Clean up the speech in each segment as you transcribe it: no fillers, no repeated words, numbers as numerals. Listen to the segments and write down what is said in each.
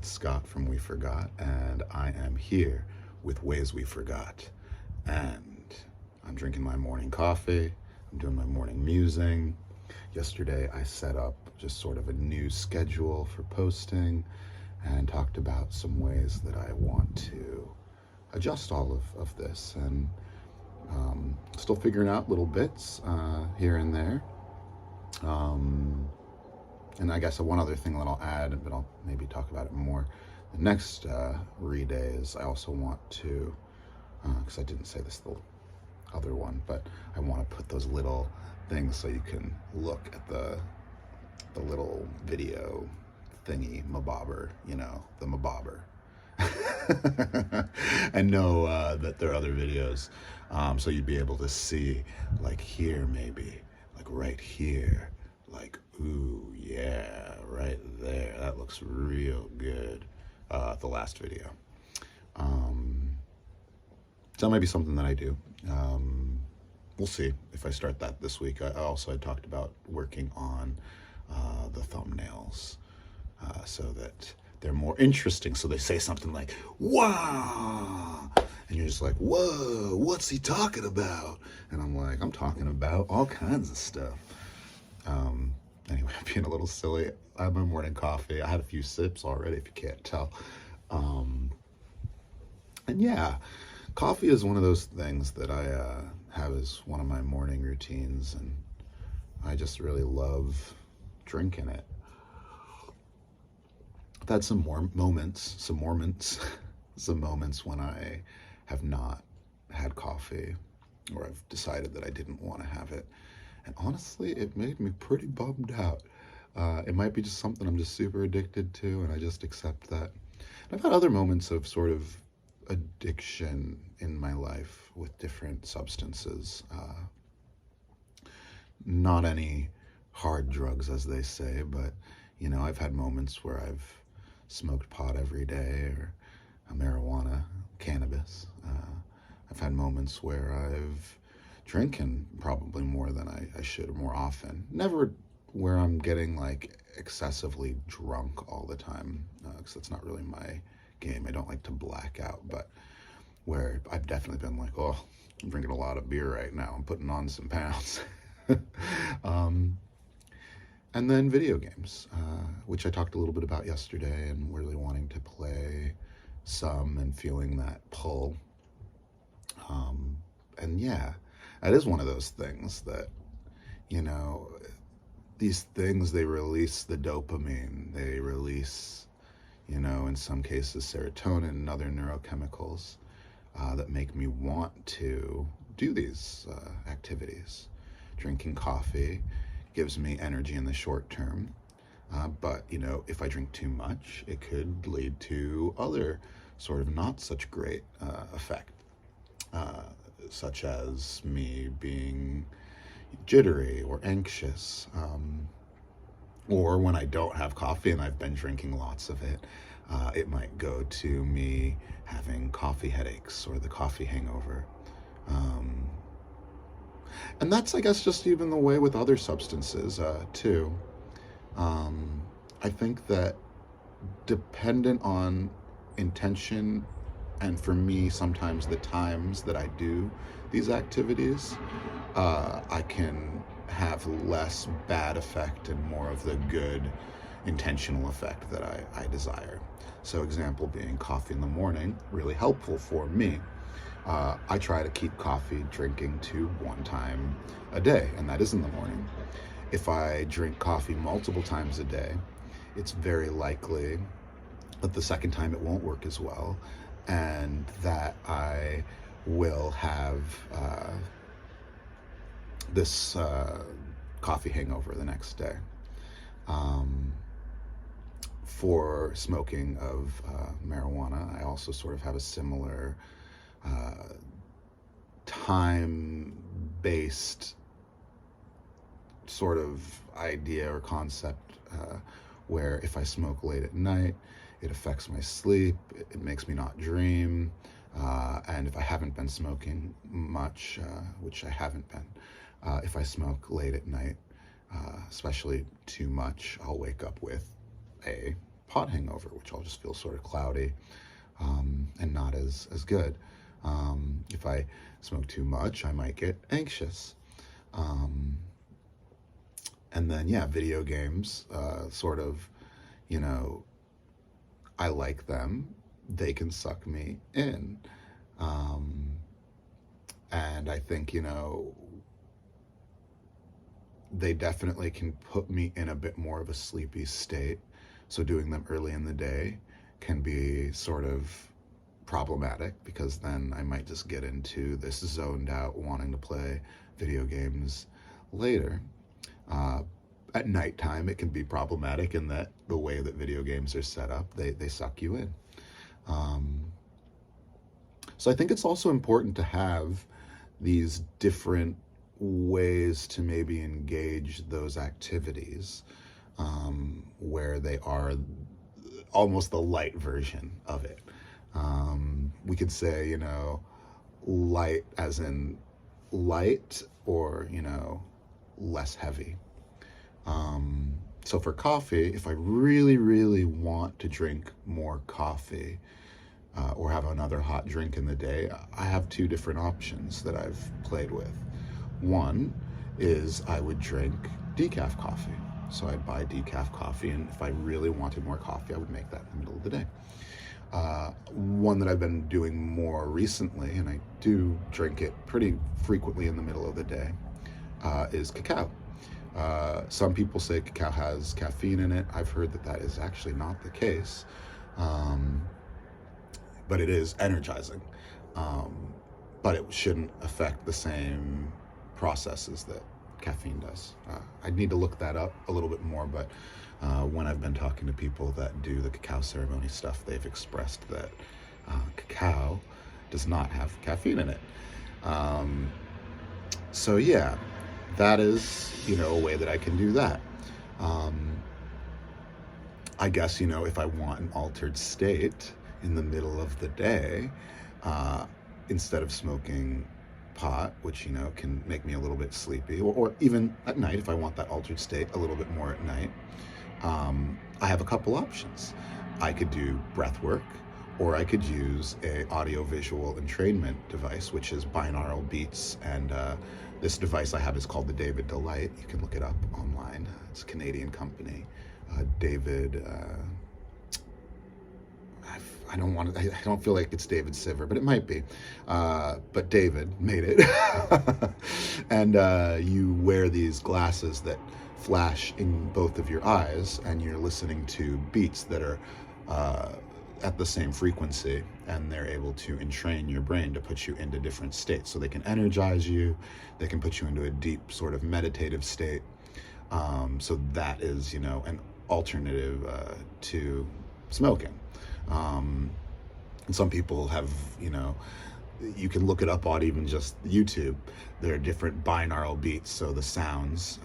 It's Scott from We Forgot, and I am here with Ways We Forgot. And I'm drinking my morning coffee, I'm doing my morning musing. Yesterday, I set up just sort of a new schedule for posting and talked about some ways that I want to adjust all of this, and still figuring out little bits here and there. And I guess one other thing that I'll add, but I'll maybe talk about it more the next re-day, is I also want to, because I didn't say this the other one, but I want to put those little things so you can look at the little video thingy, mabobber, the mabobber. And know that there are other videos, so you'd be able to see, like here maybe, like right here, like ooh yeah, right there, that looks real good. The last video. So that might be something that I do. We'll see if I start that this week. I talked about working on the thumbnails so that they're more interesting. So they say something like, wow, and you're just like, whoa, what's he talking about? And I'm like, I'm talking about all kinds of stuff. Anyway, I'm being a little silly. I have my morning coffee. I had a few sips already, if you can't tell. And yeah, coffee is one of those things that I have as one of my morning routines, and I just really love drinking it. I've had some moments when I have not had coffee, or I've decided that I didn't want to have it. And honestly, it made me pretty bummed out. It might be just something I'm just super addicted to, and I just accept that. And I've had other moments of sort of addiction in my life with different substances. Not any hard drugs, as they say, but, I've had moments where I've smoked pot every day, or marijuana, cannabis. I've had moments where I've drinking probably more than I should, or more often. Never where I'm getting like excessively drunk all the time, because that's not really my game. I don't like to black out, but where I've definitely been like, oh, I'm drinking a lot of beer right now, I'm putting on some pounds. And then video games, which I talked a little bit about yesterday, and really wanting to play some and feeling that pull. And yeah, that is one of those things that, these things, they release the dopamine, they release, in some cases serotonin and other neurochemicals that make me want to do these activities. Drinking coffee gives me energy in the short term, but, if I drink too much, it could lead to other sort of not such great effect. Such as me being jittery or anxious, or when I don't have coffee and I've been drinking lots of it, it might go to me having coffee headaches or the coffee hangover. And that's, I guess, just even the way with other substances too. I think that dependent on intention, and for me, sometimes the times that I do these activities, I can have less bad effect and more of the good intentional effect that I desire. So example being coffee in the morning, really helpful for me. I try to keep coffee drinking to one time a day, and that is in the morning. If I drink coffee multiple times a day, it's very likely that the second time it won't work as well, and that I will have this coffee hangover the next day. For smoking of marijuana, I also sort of have a similar time-based sort of idea or concept, where if I smoke late at night, it affects my sleep, it makes me not dream, and if I haven't been smoking much, which I haven't been, if I smoke late at night, especially too much, I'll wake up with pot hangover, which I'll just feel sort of cloudy and not as good. If I smoke too much, I might get anxious. And then, yeah, video games, sort of, you know, I like them. They can suck me in. And I think, you know, they definitely can put me in a bit more of a sleepy state. So doing them early in the day can be sort of problematic, because then I might just get into this zoned out wanting to play video games later. At nighttime, it can be problematic in that the way that video games are set up, they suck you in. So I think it's also important to have these different ways to maybe engage those activities, where they are almost the light version of it. We could say, you know, light as in light, or, you know, less heavy. So for coffee, if I really, really want to drink more coffee, or have another hot drink in the day, I have two different options that I've played with. One is I would drink decaf coffee. So I'd buy decaf coffee, and if I really wanted more coffee, I would make that in the middle of the day. One that I've been doing more recently, and I do drink it pretty frequently in the middle of the day, is cacao. Some people say cacao has caffeine in it. I've heard that that is actually not the case, but it is energizing. But it shouldn't affect the same processes that caffeine does. I'd need to look that up a little bit more, but when I've been talking to people that do the cacao ceremony stuff, they've expressed that cacao does not have caffeine in it. So yeah, that is, you know, a way that I can do that. I guess, you know, if I want an altered state in the middle of the day, instead of smoking pot, which, you know, can make me a little bit sleepy, or even at night, if I want that altered state a little bit more at night, I have a couple options. I could do breath work, or I could use a audio-visual entrainment device, which is binaural beats, and this device I have is called the David Delight. You can look it up online. It's a Canadian company. David, I don't feel like it's David Siver, but it might be. But David made it. And you wear these glasses that flash in both of your eyes, and you're listening to beats that are at the same frequency, and they're able to entrain your brain to put you into different states. So they can energize you, they can put you into a deep sort of meditative state. So that is, you know, an alternative to smoking. And some people have, you know, you can look it up on even just YouTube. There are different binaural beats, so the sounds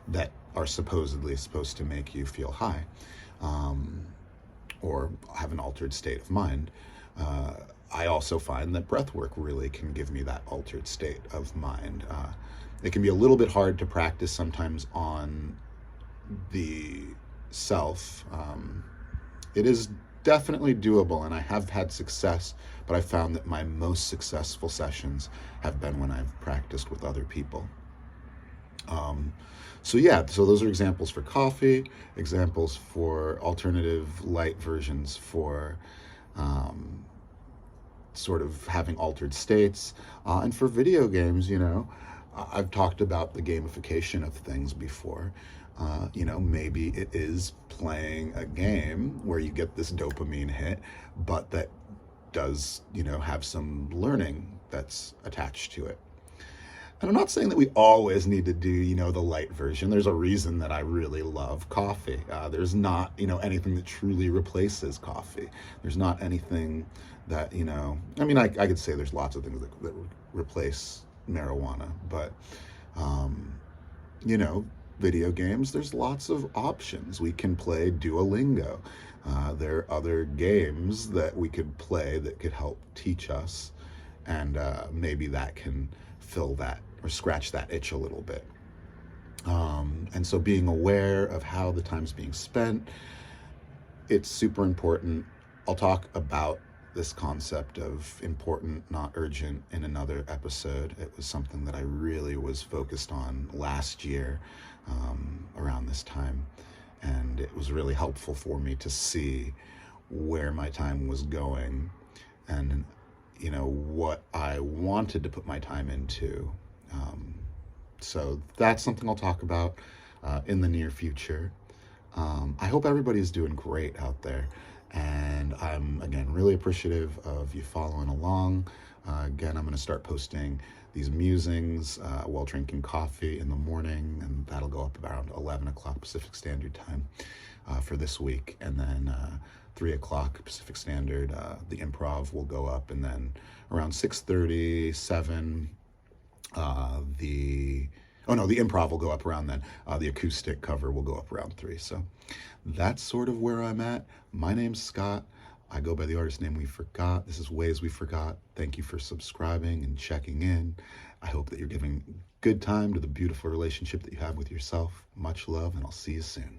that are supposedly supposed to make you feel high, or have an altered state of mind. I also find that breath work really can give me that altered state of mind. It can be a little bit hard to practice sometimes on the self. It is definitely doable, and I have had success, but I found that my most successful sessions have been when I've practiced with other people. So yeah, so those are examples for coffee, examples for alternative light versions for sort of having altered states. And for video games, you know, I've talked about the gamification of things before. You know, maybe it is playing a game where you get this dopamine hit, but that does, you know, have some learning that's attached to it. And I'm not saying that we always need to do, you know, the light version. There's a reason that I really love coffee. There's not, you know, anything that truly replaces coffee. There's not anything that, you know, I mean, I could say there's lots of things that replace marijuana, but, you know, video games, there's lots of options. We can play Duolingo. There are other games that we could play that could help teach us, and maybe that can fill that or scratch that itch a little bit. And so being aware of how the time's being spent, it's super important. I'll talk about this concept of important, not urgent, in another episode. It was something that I really was focused on last year around this time. And it was really helpful for me to see where my time was going and, what I wanted to put my time into. So that's something I'll talk about in the near future. I hope everybody's doing great out there. And I'm, again, really appreciative of you following along. Again, I'm going to start posting these musings while drinking coffee in the morning, and that'll go up around 11 o'clock Pacific Standard Time for this week. And then 3 o'clock Pacific Standard, the improv will go up. And then around 6:30, 7, the improv will go up around then. The acoustic cover will go up around 3. So that's sort of where I'm at. My name's Scott. I go by the artist name We Forgot. This is Ways We Forgot. Thank you for subscribing and checking in. I hope that you're giving good time to the beautiful relationship that you have with yourself. Much love, and I'll see you soon.